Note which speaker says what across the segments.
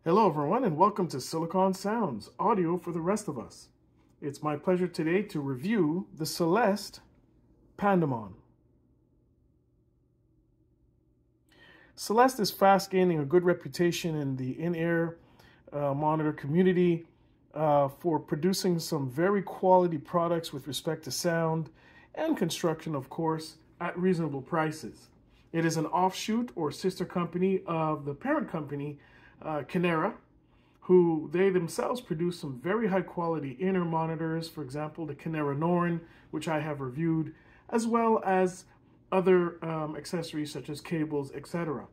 Speaker 1: Hello everyone and welcome to Silicon Sounds, audio for the rest of us. It's my pleasure today to review the Celeste Pandamon. Celeste is fast gaining a good reputation in the in-ear monitor community for producing some very quality products with respect to sound and construction, of course, at reasonable prices. It is an offshoot or sister company of the parent company, Kinera, who they themselves produce some very high quality inner monitors, for example, the Kinera Norn, which I have reviewed, as well as other accessories such as cables, etc.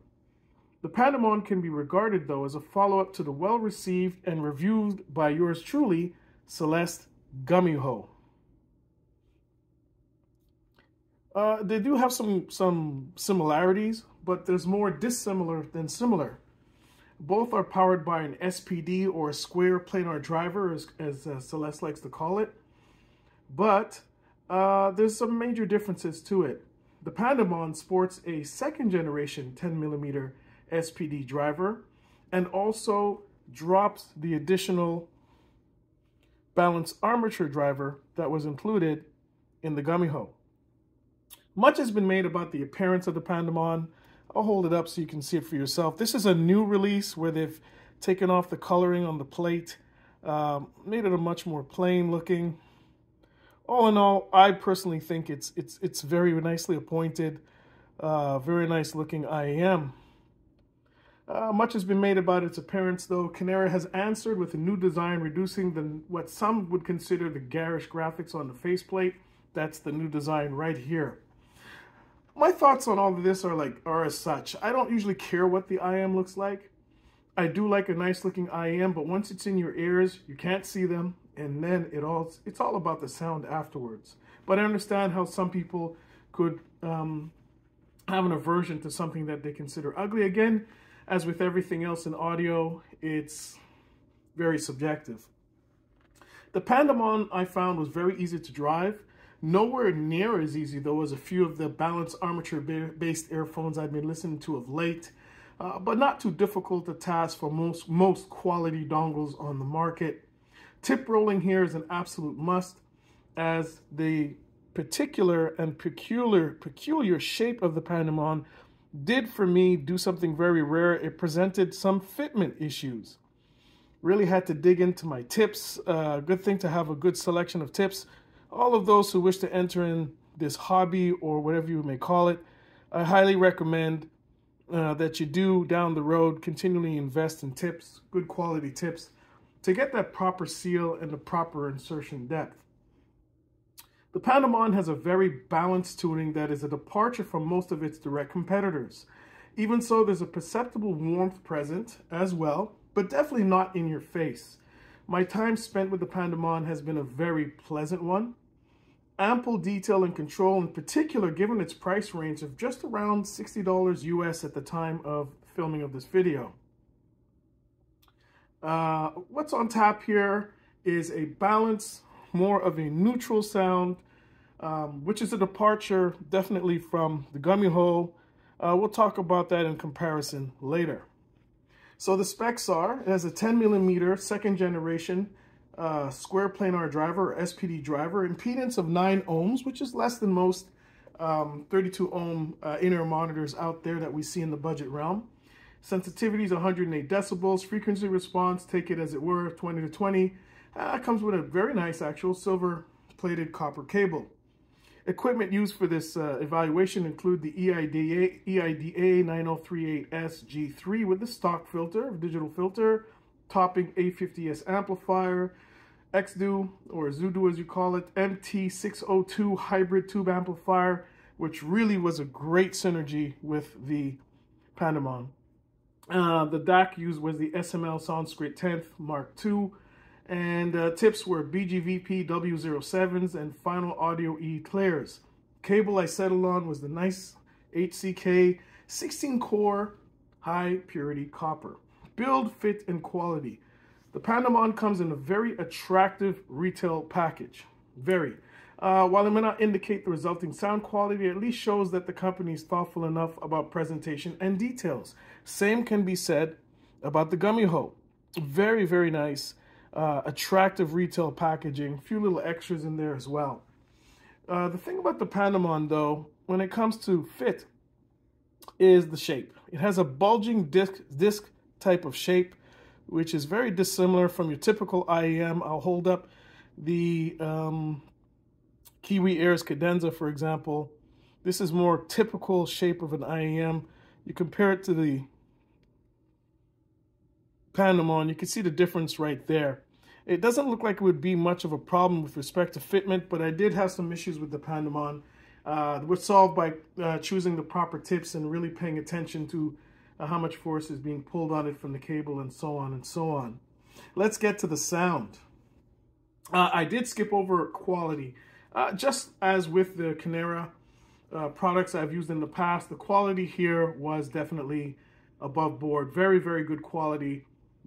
Speaker 1: The Pandamon can be regarded, though, as a follow-up to the well-received and reviewed by yours truly, Celeste Gumiho. They do have some similarities, but there's more dissimilar than similar. Both are powered by an SPD or a square planar driver, as Celeste likes to call it. But there's some major differences to it. The Pandamon sports a second generation 10mm SPD driver and also drops the additional balanced armature driver that was included in the Gumiho. Much has been made about the appearance of the Pandamon. I'll hold it up so you can see it for yourself. This is a new release where they've taken off the coloring on the plate, made it a much more plain looking. All in all, I personally think it's very nicely appointed, very nice looking IAM. Much has been made about its appearance, though. Kinera has answered with a new design, reducing what some would consider the garish graphics on the faceplate. That's the new design right here. My thoughts on all of this are as such. I don't usually care what the IAM looks like. I do like a nice looking IAM, but once it's in your ears, you can't see them, and then it's all about the sound afterwards. But I understand how some people could have an aversion to something that they consider ugly. Again, as with everything else in audio, it's very subjective. The Pandamon I found was very easy to drive. Nowhere near as easy, though, as a few of the balanced armature-based earphones I've been listening to of late, but not too difficult a task for most quality dongles on the market. Tip rolling here is an absolute must, as the particular and peculiar shape of the Pandamon did for me do something very rare. It presented some fitment issues. Really had to dig into my tips. Good thing to have a good selection of tips. All of those who wish to enter in this hobby, or whatever you may call it, I highly recommend that you do down the road continually invest in tips, good quality tips, to get that proper seal and the proper insertion depth. The Pandamon has a very balanced tuning that is a departure from most of its direct competitors. Even so, there's a perceptible warmth present as well, but definitely not in your face. My time spent with the Pandamon has been a very pleasant one. Ample detail and control, in particular given its price range of just around $60 US at the time of filming of this video. What's on tap here is a balance, more of a neutral sound, which is a departure definitely from the Gumiho. We'll talk about that in comparison later. So the specs are, it has a 10mm second generation square planar driver, or SPD driver, impedance of 9 ohms, which is less than most 32 ohm in-ear monitors out there that we see in the budget realm. Sensitivity is 108 decibels. Frequency response, take it as it were, 20 to 20. Comes with a very nice actual silver plated copper cable. Equipment used for this evaluation include the EIDA 9038S G3 with the stock filter, digital filter, topping A50S amplifier, XDU, or Zudu as you call it, MT602 hybrid tube amplifier, which really was a great synergy with the Pandamon. The DAC used was the SML Soundscript 10th Mark II, and tips were BGVP W07s and Final Audio E Clairs. Cable I settled on was the nice HCK 16-core high purity copper. Build, fit, and quality. The Pandamon comes in a very attractive retail package. Very. While it may not indicate the resulting sound quality, it at least shows that the company is thoughtful enough about presentation and details. Same can be said about the Gumiho. Very, very nice, attractive retail packaging. A few little extras in there as well. The thing about the Pandamon, though, when it comes to fit, is the shape. It has a bulging disc type of shape, which is very dissimilar from your typical IEM. I'll hold up the Kiwi Air's Cadenza, for example. This is more typical shape of an IEM. You compare it to the Pandamon, you can see the difference right there. It doesn't look like it would be much of a problem with respect to fitment, but I did have some issues with the Pandamon. Were solved by choosing the proper tips and really paying attention to how much force is being pulled on it from the cable and so on and so on. Let's get to the sound. I did skip over quality. Just as with the Kinera products I've used in the past, the quality here was definitely above board. Very, very good quality.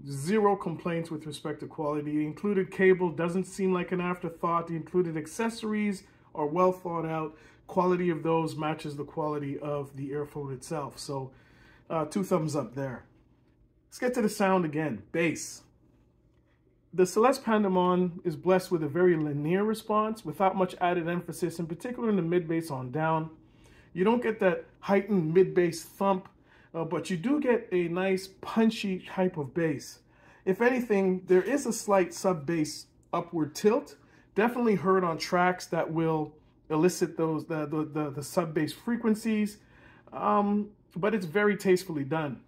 Speaker 1: Zero complaints with respect to quality. The included cable doesn't seem like an afterthought. The included accessories are well thought out. Quality of those matches the quality of the earphone itself. So 2 thumbs up there. Let's get to the sound again. Bass. The Celeste Pandamon is blessed with a very linear response without much added emphasis, in particular in the mid-bass on down. You don't get that heightened mid-bass thump, but you do get a nice punchy type of bass. If anything, there is a slight sub-bass upward tilt, definitely heard on tracks that will elicit those the sub-bass frequencies, but it's very tastefully done.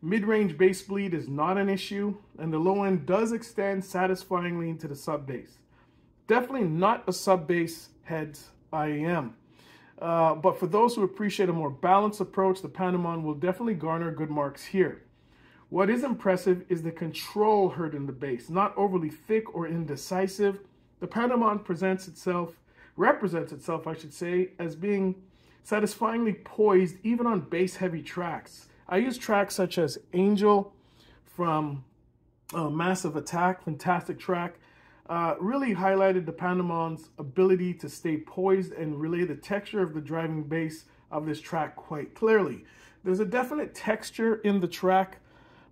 Speaker 1: Mid-range bass bleed is not an issue, and the low end does extend satisfyingly into the sub-bass. Definitely not a sub-bass heads IEM. But for those who appreciate a more balanced approach, the Pandamon will definitely garner good marks here. What is impressive is the control heard in the bass, not overly thick or indecisive. The Pandamon represents itself, I should say, as being satisfyingly poised even on bass-heavy tracks. I use tracks such as Angel from Massive Attack, fantastic track. Really highlighted the Pandamon's ability to stay poised and relay the texture of the driving bass of this track quite clearly. There's a definite texture in the track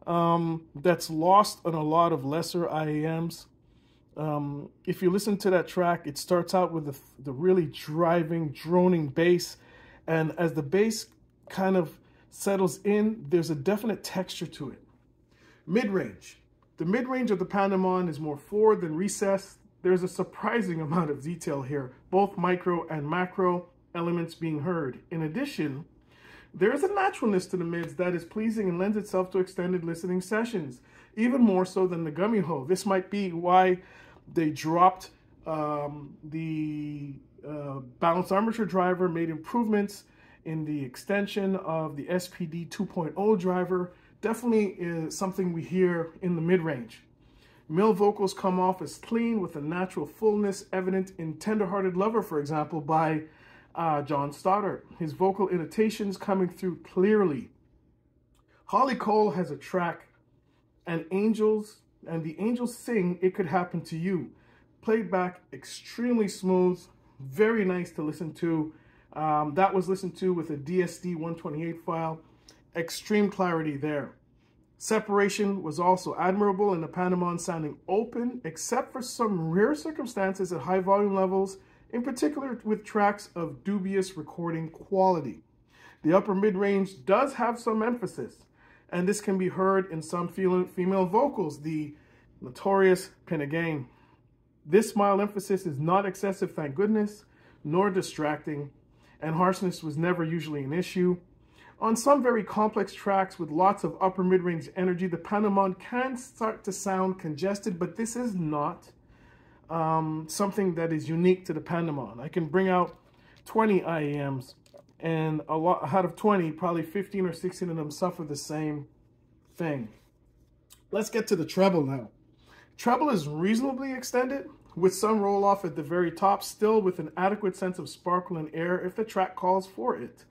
Speaker 1: that's lost on a lot of lesser IEMs. If you listen to that track, it starts out with the really driving, droning bass, and as the bass kind of settles in, there's a definite texture to it. Mid-range. The mid-range of the Pandamon is more forward than recessed. There's a surprising amount of detail here, both micro and macro elements being heard. In addition, there is a naturalness to the mids that is pleasing and lends itself to extended listening sessions, even more so than the Gumiho. This might be why they dropped the balanced armature driver, made improvements in the extension of the SPD 2.0 driver. Definitely is something we hear in the mid-range. Male vocals come off as clean with a natural fullness evident in Tenderhearted Lover, for example, by John Stoddard. His vocal intonations coming through clearly. Holly Cole has a track, and the angels sing It Could Happen to You. Played back extremely smooth, very nice to listen to. That was listened to with a DSD 128 file. Extreme clarity there. Separation was also admirable, and the Pandamon sounding open, except for some rare circumstances at high volume levels, in particular with tracks of dubious recording quality. The upper mid-range does have some emphasis, and this can be heard in some female vocals, the notorious Pin Again. This mild emphasis is not excessive, thank goodness, nor distracting, and harshness was never usually an issue. On some very complex tracks with lots of upper mid-range energy, the Pandamon can start to sound congested, but this is not something that is unique to the Pandamon. I can bring out 20 IEMs, and out of 20, probably 15 or 16 of them suffer the same thing. Let's get to the treble now. Treble is reasonably extended, with some roll-off at the very top, still with an adequate sense of sparkle and air if the track calls for it.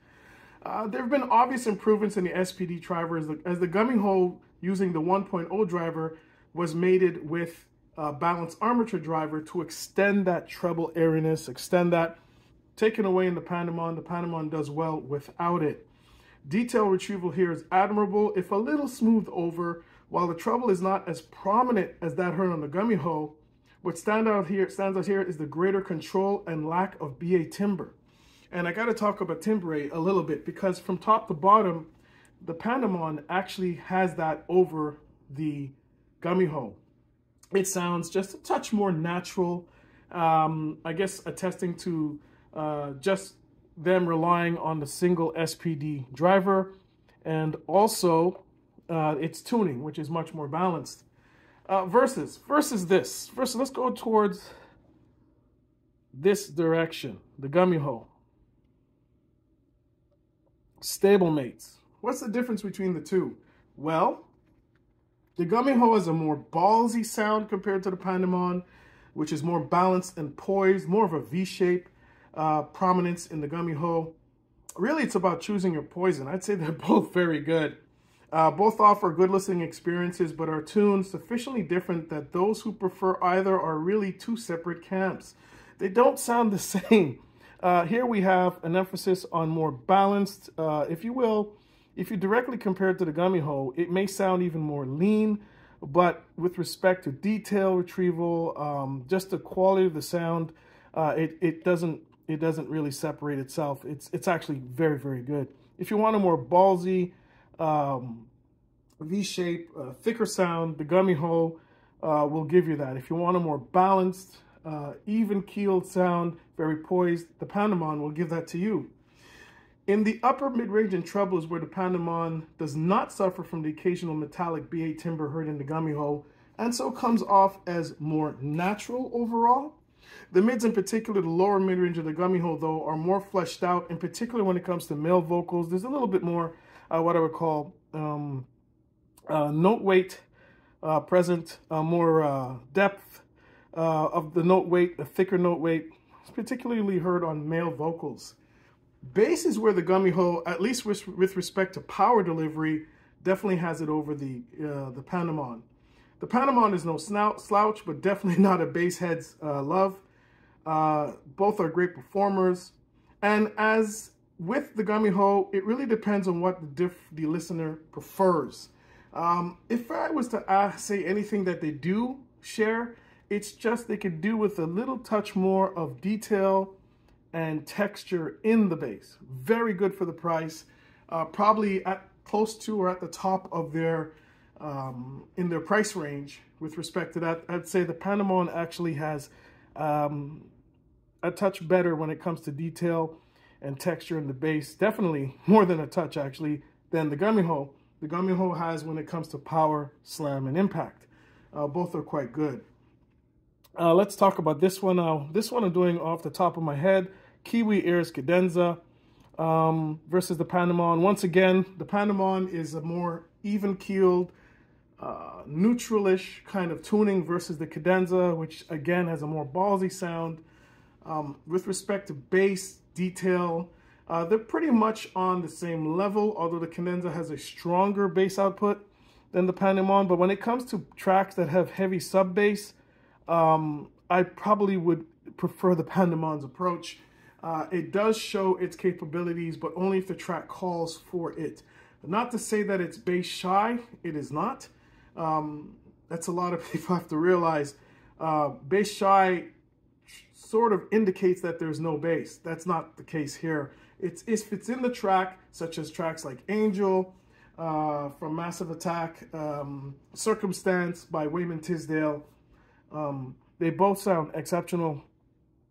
Speaker 1: There have been obvious improvements in the SPD driver as the Gumiho using the 1.0 driver was mated with balanced armature driver to extend that treble airiness, extend that. Taken away in the Pandamon does well without it. Detail retrieval here is admirable, if a little smoothed over. While the treble is not as prominent as that heard on the Gumiho, what stands out here is the greater control and lack of BA timbre. And I got to talk about timbre a little bit, because from top to bottom, the Pandamon actually has that over the Gumiho. It sounds just a touch more natural, I guess attesting to just them relying on the single SPD driver, and also its tuning, which is much more balanced. Versus this. Versus, let's go towards this direction, the Gumiho. Stablemates. What's the difference between the two? Well, the Gumiho has a more ballsy sound compared to the Pandamon, which is more balanced and poised, more of a V-shape prominence in the Gumiho. Really, it's about choosing your poison. I'd say they're both very good. Both offer good listening experiences, but are tuned sufficiently different that those who prefer either are really two separate camps. They don't sound the same. Here we have an emphasis on more balanced, if you will. If you directly compare it to the Gumiho, it may sound even more lean, but with respect to detail retrieval, just the quality of the sound, it doesn't really separate itself. It's actually very, very good. If you want a more ballsy, V-shape, thicker sound, the Gumiho will give you that. If you want a more balanced, even-keeled sound, very poised, the Pandamon will give that to you. In the upper mid-range and trebles, where the Pandamon does not suffer from the occasional metallic BA timbre heard in the Gumiho, and so comes off as more natural overall. The mids, in particular, the lower mid-range of the Gumiho, though, are more fleshed out, in particular when it comes to male vocals. There's a little bit more, what I would call note weight present, more depth of the note weight, a thicker note weight, particularly heard on male vocals. Bass is where the Gumiho, at least with respect to power delivery, definitely has it over the Pandamon. The Pandamon is no slouch, but definitely not a bass head's love. Both are great performers. And as with the Gumiho, it really depends on what the listener prefers. If I was to say anything that they do share, it's just they could do with a little touch more of detail and texture in the bass. Very good for the price. Probably at close to or at the top of their in their price range with respect to that. I'd say the Pandamon actually has a touch better when it comes to detail and texture in the bass. Definitely more than a touch, actually, than the Gumiho. The Gumiho has when it comes to power, slam, and impact. Both are quite good. Let's talk about this one now. This one I'm doing off the top of my head. Kiwi Ears Cadenza versus the Pandamon. Once again, the Pandamon is a more even-keeled, neutral-ish kind of tuning versus the Cadenza, which again has a more ballsy sound. With respect to bass, detail, they're pretty much on the same level, although the Cadenza has a stronger bass output than the Pandamon. But when it comes to tracks that have heavy sub-bass, I probably would prefer the Pandamon's approach. It does show its capabilities, but only if the track calls for it. Not to say that it's bass shy, it is not. That's a lot of people have to realize. Bass shy sort of indicates that there's no bass. That's not the case here. If it's in the track, such as tracks like Angel from Massive Attack, Circumstance by Wayman Tisdale, they both sound exceptional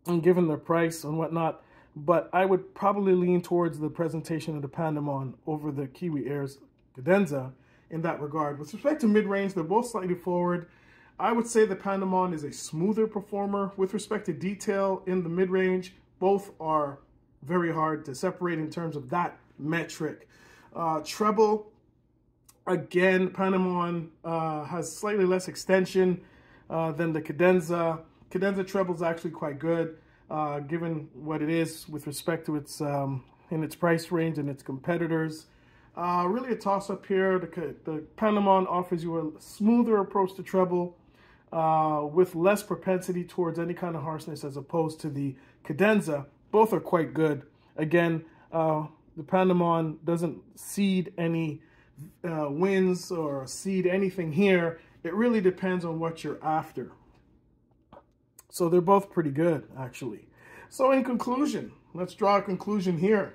Speaker 1: and given their price and whatnot, but I would probably lean towards the presentation of the Pandamon over the Kiwi Ears Cadenza in that regard. With respect to mid-range, they're both slightly forward. I would say the Pandamon is a smoother performer. With respect to detail in the mid-range, both are very hard to separate in terms of that metric. Treble, again, Pandamon has slightly less extension than the Cadenza. Cadenza treble is actually quite good, given what it is with respect to its in its price range and its competitors. Really a toss-up here. The Pandamon offers you a smoother approach to treble with less propensity towards any kind of harshness as opposed to the Cadenza. Both are quite good. Again, The Pandamon doesn't seed any wins or seed anything here. It really depends on what you're after. So they're both pretty good, actually. So in conclusion, let's draw a conclusion here.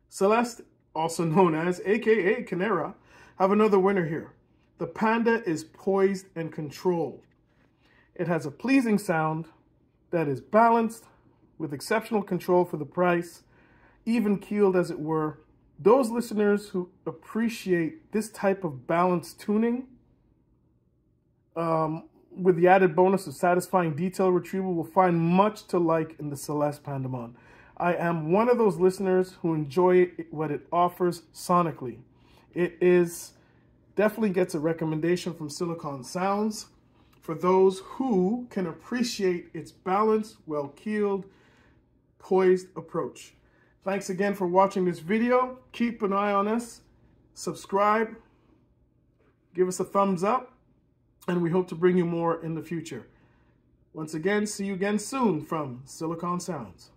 Speaker 1: Celeste, also known as aka Kinera, have another winner here. The Panda is poised and controlled. It has a pleasing sound that is balanced with exceptional control for the price, even keeled as it were. Those listeners who appreciate this type of balanced tuning with the added bonus of satisfying detail retrieval will find much to like in the Celeste Pandamon. I am one of those listeners who enjoy what it offers sonically. It is definitely gets a recommendation from Silicon Sounds for those who can appreciate its balanced, well-keeled, poised approach. Thanks again for watching this video. Keep an eye on us. Subscribe. Give us a thumbs up. And we hope to bring you more in the future. Once again, see you again soon from Silicon Sounds.